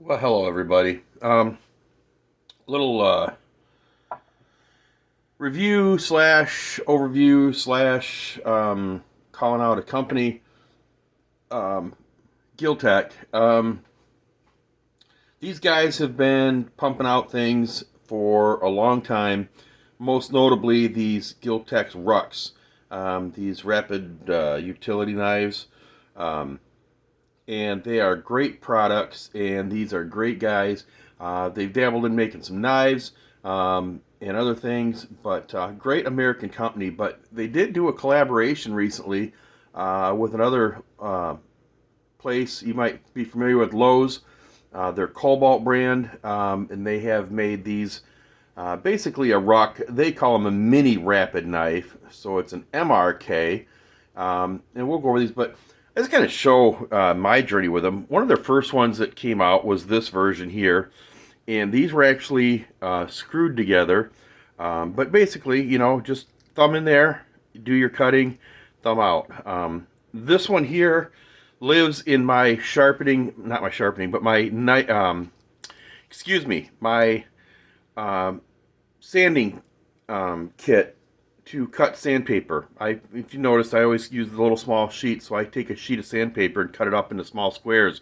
Well, hello everybody. Little review slash overview slash calling out a company, GIL-TEK. These guys have been pumping out things for a long time. Most notably, these GIL-TEK's Rucks, these rapid utility knives. Um, and they are great products, and these are great guys. They've dabbled in making some knives and other things, but great American company. But they did do a collaboration recently with another place you might be familiar with, Lowe's. Their KOBALT brand, and they have made these basically a Ruck. They call them a mini rapid knife, so it's an MRK, and we'll go over these, but I just kind of show my journey with them. One of their first ones that came out was this version here, and these were actually screwed together. But basically, you know, just thumb in there, do your cutting, thumb out. This one here lives in my sharpening, not my sharpening, but my my sanding kit to cut sandpaper. If you notice, I always use the little small sheet, so I take a sheet of sandpaper and cut it up into small squares.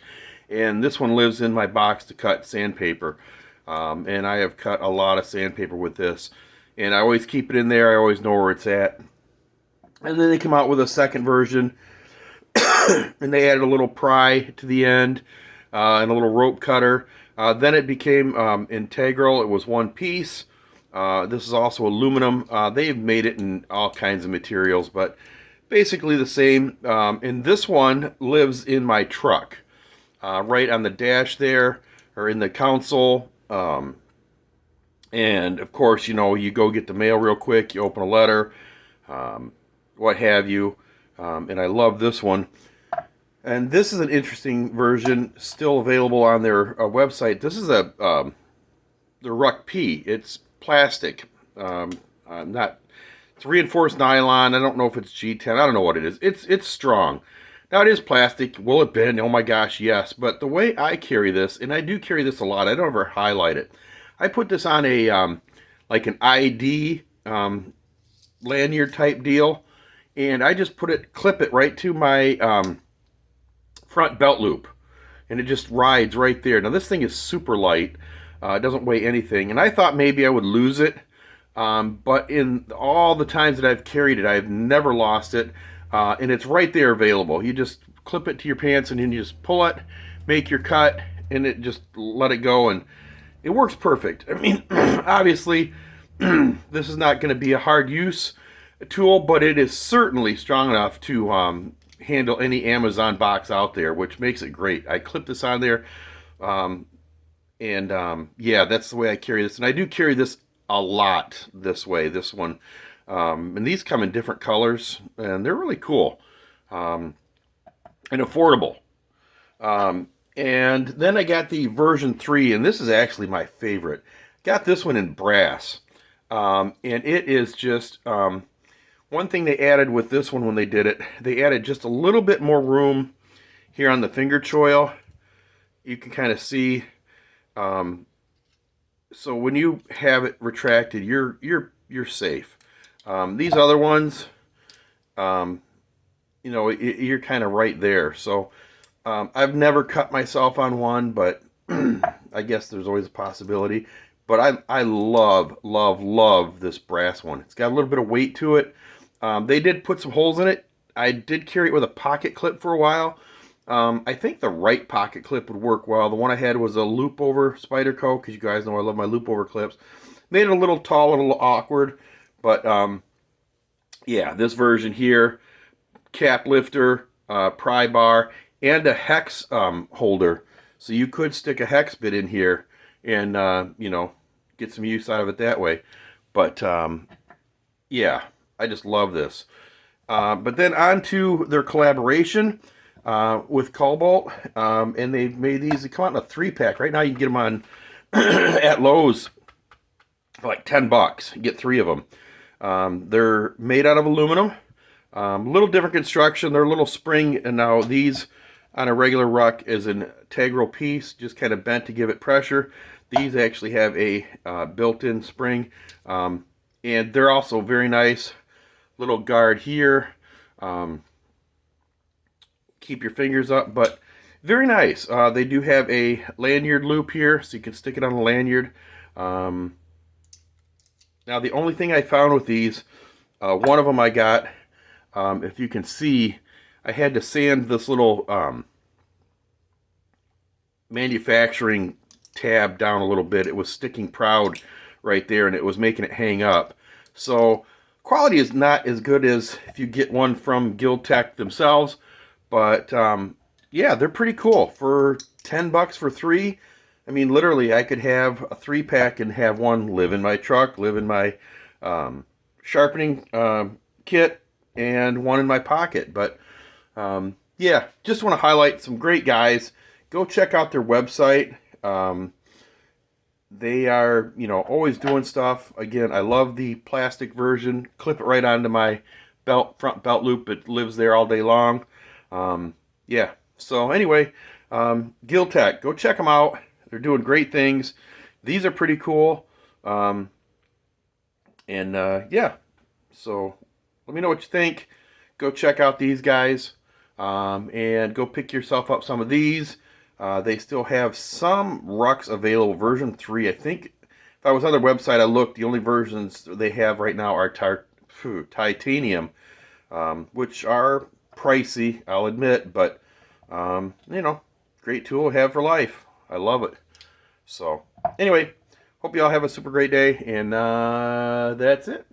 And this one lives in my box to cut sandpaper. And I have cut a lot of sandpaper with this. And I always keep it in there. I always know where it's at. And then they come out with a second version. And they added a little pry to the end and a little rope cutter. Then it became integral. It was one piece. This is also aluminum. They've made it in all kinds of materials, but basically the same. And this one lives in my truck, right on the dash there, or in the console. And of course, you know, you go get the mail real quick, you open a letter, what have you. And I love this one. And this is an interesting version, still available on their website. This is the Ruck P. It's plastic. It's reinforced nylon. I don't know if it's G10. I don't know what it is. It's strong. Now it is plastic. Will it bend? Oh my gosh, yes. But the way I carry this, and I do carry this a lot, I don't ever highlight it. I put this on a like an ID lanyard type deal, and I just clip it right to my front belt loop, and it just rides right there. Now this thing is super light. It doesn't weigh anything, and I thought maybe I would lose it, but in all the times that I've carried it, I've never lost it, and it's right there available. You just clip it to your pants, and then you just pull it, make your cut, and it just let it go, and it works perfect. I mean, obviously, this is not going to be a hard use tool, but it is certainly strong enough to handle any Amazon box out there, which makes it great. I clip this on there. Yeah, that's the way I carry this. And I do carry this a lot this way, this one. And these come in different colors, and they're really cool and affordable. And then I got the version 3, and this is actually my favorite. Got this one in brass. And it is just, one thing they added with this one when they did it, they added just a little bit more room here on the finger choil. You can kind of see. So when you have it retracted, you're safe. These other ones, you know, you're kind of right there. So I've never cut myself on one, but I guess there's always a possibility. But I love this brass one. It's got a little bit of weight to it. They did put some holes in it. I did carry it with a pocket clip for a while. I think the right pocket clip would work well. The one I had was a loop over Spyderco, because you guys know I love my loop over clips. Made it a little tall and a little awkward, but yeah, this version here, cap lifter, pry bar, and a hex holder. So you could stick a hex bit in here and you know, get some use out of it that way. But yeah, I just love this. But then on to their collaboration with KOBALT, and they've made these. They come out in a 3-pack. Right now you can get them on at Lowe's for like $10. You get 3 of them. They're made out of aluminum. Little different construction. They're a little spring, and now these on a regular ruck is an integral piece, just kind of bent to give it pressure. These actually have a built-in spring, and they're also very nice. Little guard here. Keep your fingers up, but very nice. They do have a lanyard loop here, so you can stick it on a lanyard. Now, the only thing I found with these, one of them I got, if you can see, I had to sand this little manufacturing tab down a little bit. It was sticking proud right there, and it was making it hang up. So quality is not as good as if you get one from GIL-TEK themselves, but yeah, they're pretty cool. For $10 for 3, I mean, literally, I could have a 3-pack and have one live in my truck, live in my sharpening kit, and one in my pocket. But yeah, just want to highlight some great guys. Go check out their website. They are, you know, always doing stuff. Again, I love the plastic version. Clip it right onto my belt, front belt loop. It lives there all day long. Yeah. So anyway, GIL-TEK, go check them out. They're doing great things. These are pretty cool. Yeah. So let me know what you think. Go check out these guys. And go pick yourself up some of these. They still have some rucks available, version 3. I think if I was on their website, I looked, the only versions they have right now are titanium, which are pricey, I'll admit, but, you know, great tool to have for life. I love it. So, anyway, hope you all have a super great day, and that's it.